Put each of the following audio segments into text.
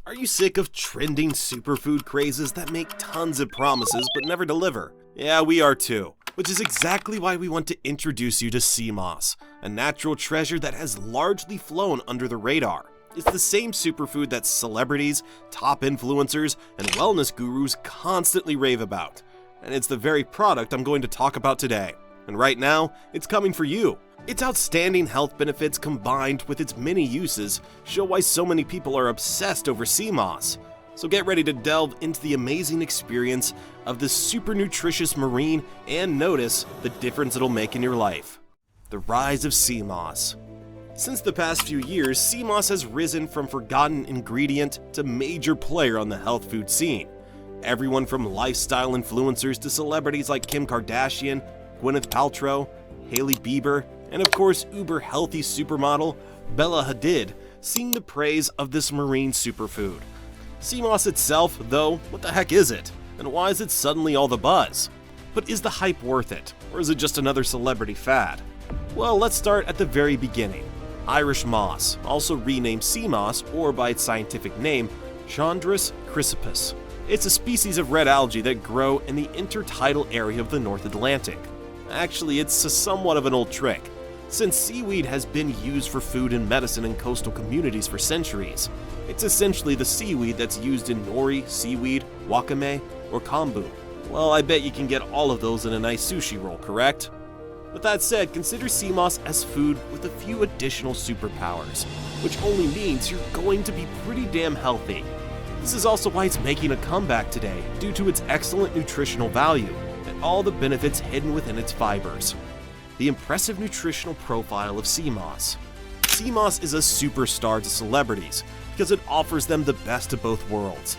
Are you sick of trending superfood crazes that make tons of promises but never deliver? Yeah, we are too. Which is exactly why we want to introduce you to sea moss, a natural treasure that has largely flown under the radar. It's the same superfood that celebrities, top influencers, and wellness gurus constantly rave about. And it's the very product I'm going to talk about today. And right now, it's coming for you. Its outstanding health benefits combined with its many uses show why so many people are obsessed over sea moss. So get ready to delve into the amazing experience of this super nutritious marine and notice the difference it'll make in your life. The rise of sea moss. Since the past few years, sea moss has risen from forgotten ingredient to major player on the health food scene. Everyone from lifestyle influencers to celebrities like Kim Kardashian, Gwyneth Paltrow, Hailey Bieber, and of course uber healthy supermodel Bella Hadid sing the praise of this marine superfood. Sea moss itself, though, what the heck is it? And why is it suddenly all the buzz? But is the hype worth it? Or is it just another celebrity fad? Well, let's start at the very beginning. Irish moss, also renamed sea moss or by its scientific name, Chondrus chrysopus. It's a species of red algae that grow in the intertidal area of the North Atlantic. Actually, it's somewhat of an old trick, since seaweed has been used for food and medicine in coastal communities for centuries. It's essentially the seaweed that's used in nori, seaweed, wakame, or kombu. Well, I bet you can get all of those in a nice sushi roll, correct? With that said, consider sea moss as food with a few additional superpowers, which only means you're going to be pretty damn healthy. This is also why it's making a comeback today, due to its excellent nutritional value and all the benefits hidden within its fibers. The impressive nutritional profile of sea moss. Sea moss is a superstar to celebrities because it offers them the best of both worlds.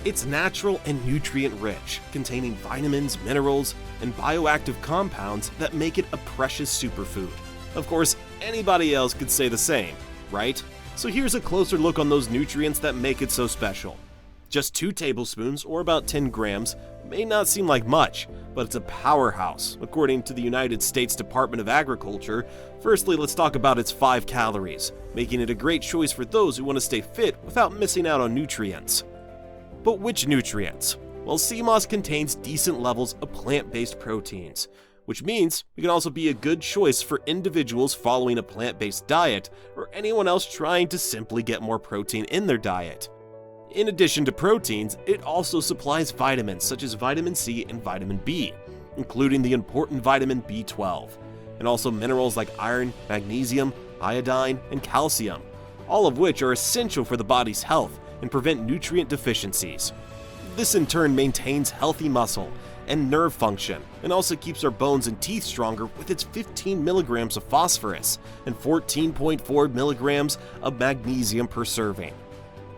It's natural and nutrient-rich, containing vitamins, minerals, and bioactive compounds that make it a precious superfood. Of course, anybody else could say the same, right? So here's a closer look on those nutrients that make it so special. Just 2 tablespoons, or about 10 grams, may not seem like much, but it's a powerhouse, according to the United States Department of Agriculture. Firstly, let's talk about its 5 calories, making it a great choice for those who want to stay fit without missing out on nutrients. But which nutrients? Well, sea moss contains decent levels of plant-based proteins, which means it can also be a good choice for individuals following a plant-based diet or anyone else trying to simply get more protein in their diet. In addition to proteins, it also supplies vitamins such as vitamin C and vitamin B, including the important vitamin B12, and also minerals like iron, magnesium, iodine, and calcium, all of which are essential for the body's health and prevent nutrient deficiencies. This in turn maintains healthy muscle and nerve function, and also keeps our bones and teeth stronger with its 15 milligrams of phosphorus and 14.4 milligrams of magnesium per serving.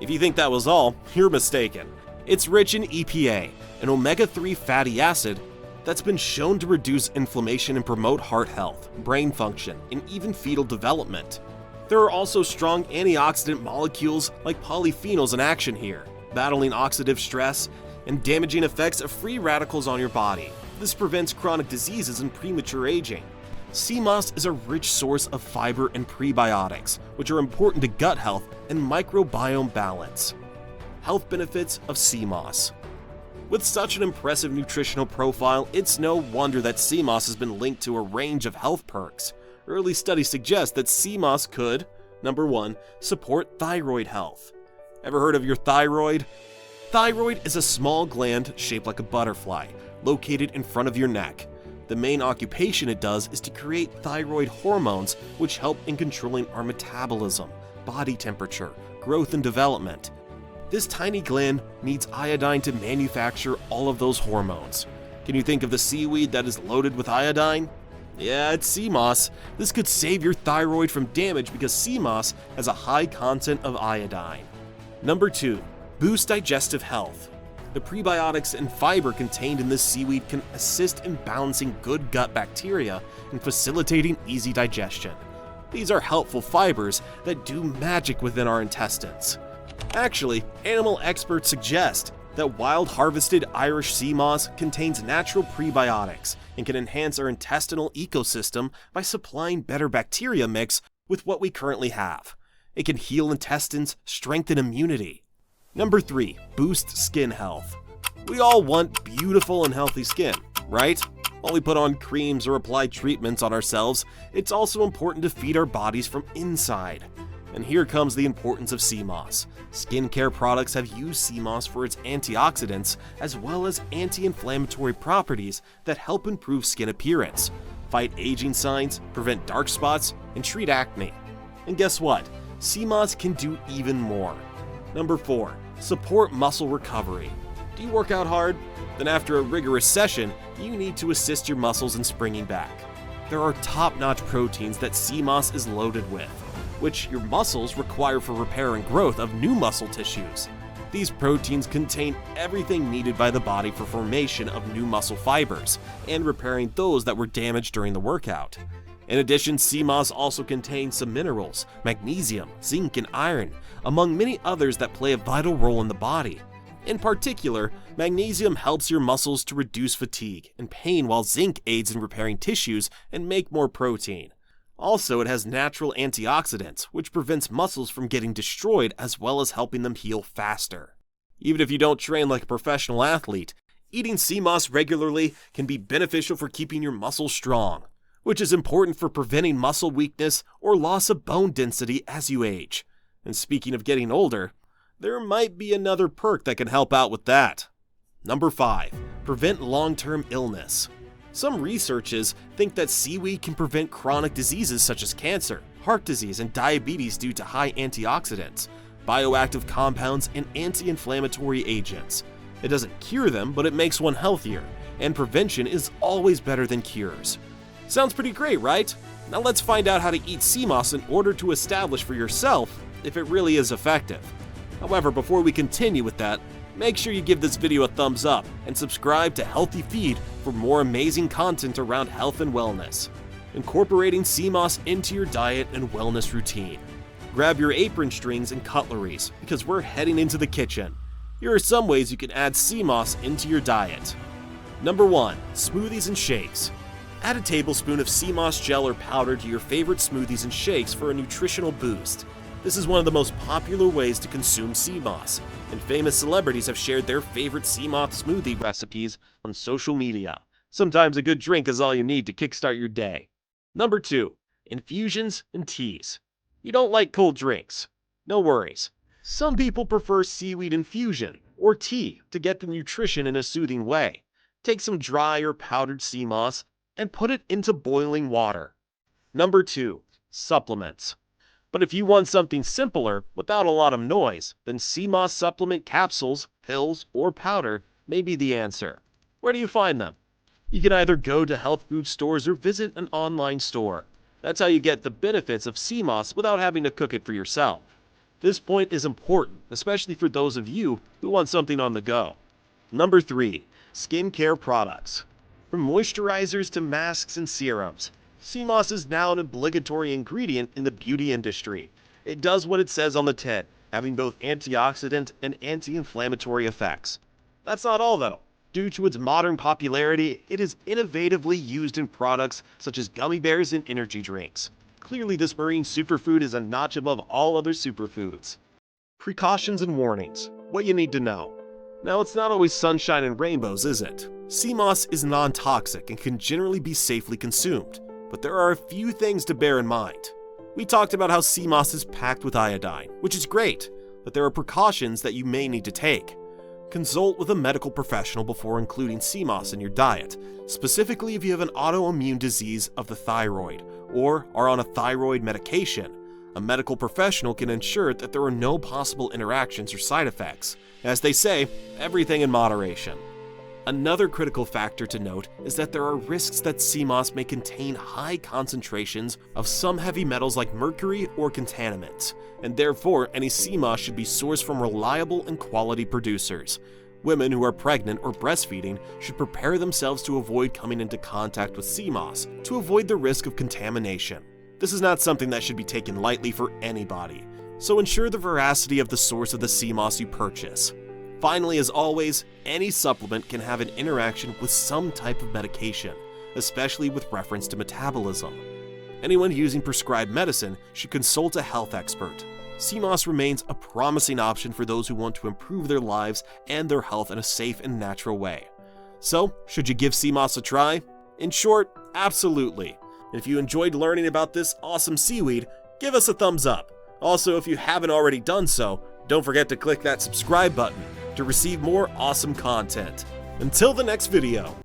If you think that was all, you're mistaken. It's rich in EPA, an omega-3 fatty acid that's been shown to reduce inflammation and promote heart health, brain function, and even fetal development. There are also strong antioxidant molecules like polyphenols in action here, battling oxidative stress and damaging effects of free radicals on your body. This prevents chronic diseases and premature aging. Sea moss is a rich source of fiber and prebiotics, which are important to gut health and microbiome balance. Health benefits of sea moss. With such an impressive nutritional profile, it's no wonder that sea moss has been linked to a range of health perks. Early studies suggest that sea moss could, number 1, support thyroid health. Ever heard of your thyroid? Thyroid is a small gland shaped like a butterfly, located in front of your neck. The main occupation it does is to create thyroid hormones, which help in controlling our metabolism, body temperature, growth and development. This tiny gland needs iodine to manufacture all of those hormones. Can you think of the seaweed that is loaded with iodine? Yeah, it's sea moss. This could save your thyroid from damage because sea moss has a high content of iodine. Number 2, boost digestive health. The prebiotics and fiber contained in this seaweed can assist in balancing good gut bacteria and facilitating easy digestion. These are helpful fibers that do magic within our intestines. Actually, animal experts suggest that wild harvested Irish sea moss contains natural prebiotics and can enhance our intestinal ecosystem by supplying better bacteria mix with what we currently have. It can heal intestines, strengthen immunity. Number 3. Boost skin health. We all want beautiful and healthy skin, right? While we put on creams or apply treatments on ourselves, it's also important to feed our bodies from inside. And here comes the importance of sea moss. Skincare products have used sea moss for its antioxidants as well as anti-inflammatory properties that help improve skin appearance, fight aging signs, prevent dark spots, and treat acne. And guess what? Sea moss can do even more. Number 4. Support muscle recovery. Do you work out hard? Then after a rigorous session, you need to assist your muscles in springing back. There are top-notch proteins that sea moss is loaded with, which your muscles require for repair and growth of new muscle tissues. These proteins contain everything needed by the body for formation of new muscle fibers and repairing those that were damaged during the workout. In addition, sea moss also contains some minerals, magnesium, zinc, and iron, among many others that play a vital role in the body. In particular, magnesium helps your muscles to reduce fatigue and pain, while zinc aids in repairing tissues and make more protein. Also, it has natural antioxidants, which prevents muscles from getting destroyed as well as helping them heal faster. Even if you don't train like a professional athlete, eating sea moss regularly can be beneficial for keeping your muscles strong, which is important for preventing muscle weakness or loss of bone density as you age. And speaking of getting older, there might be another perk that can help out with that. Number 5. Prevent long-term illness. Some researchers think that seaweed can prevent chronic diseases such as cancer, heart disease, and diabetes due to high antioxidants, bioactive compounds, and anti-inflammatory agents. It doesn't cure them, but it makes one healthier, and prevention is always better than cures. Sounds pretty great, right? Now let's find out how to eat sea moss in order to establish for yourself if it really is effective. However, before we continue with that, make sure you give this video a thumbs up and subscribe to Healthy Feed for more amazing content around health and wellness. Incorporating sea moss into your diet and wellness routine. Grab your apron strings and cutleries because we're heading into the kitchen. Here are some ways you can add sea moss into your diet. Number 1. Smoothies and shakes. Add a tablespoon of sea moss gel or powder to your favorite smoothies and shakes for a nutritional boost. This is one of the most popular ways to consume sea moss, and famous celebrities have shared their favorite sea moss smoothie recipes on social media. Sometimes a good drink is all you need to kickstart your day. Number 2. Infusions and teas. You don't like cold drinks? No worries. Some people prefer seaweed infusion or tea to get the nutrition in a soothing way. Take some dry or powdered sea moss and put it into boiling water. Number 2. Supplements. But if you want something simpler, without a lot of noise, then sea moss supplement capsules, pills, or powder may be the answer. Where do you find them? You can either go to health food stores or visit an online store. That's how you get the benefits of sea moss without having to cook it for yourself. This point is important, especially for those of you who want something on the go. Number 3. Skincare products. From moisturizers to masks and serums, sea moss is now an obligatory ingredient in the beauty industry. It does what it says on the tin, having both antioxidant and anti-inflammatory effects. That's not all though. Due to its modern popularity, it is innovatively used in products such as gummy bears and energy drinks. Clearly, this marine superfood is a notch above all other superfoods. Precautions and warnings. What you need to know. Now, it's not always sunshine and rainbows, is it? Sea moss is non-toxic and can generally be safely consumed. But there are a few things to bear in mind. We talked about how sea moss is packed with iodine, which is great, but there are precautions that you may need to take. Consult with a medical professional before including sea moss in your diet, specifically if you have an autoimmune disease of the thyroid or are on a thyroid medication. A medical professional can ensure that there are no possible interactions or side effects. As they say, everything in moderation. Another critical factor to note is that there are risks that sea moss may contain high concentrations of some heavy metals like mercury or contaminants, and therefore any sea moss should be sourced from reliable and quality producers. Women who are pregnant or breastfeeding should prepare themselves to avoid coming into contact with sea moss to avoid the risk of contamination. This is not something that should be taken lightly for anybody, so ensure the veracity of the source of the sea moss you purchase. Finally, as always, any supplement can have an interaction with some type of medication, especially with reference to metabolism. Anyone using prescribed medicine should consult a health expert. sea moss remains a promising option for those who want to improve their lives and their health in a safe and natural way. So, should you give sea moss a try? In short, absolutely. And if you enjoyed learning about this awesome seaweed, give us a thumbs up. Also, if you haven't already done so, don't forget to click that subscribe button to receive more awesome content. Until the next video.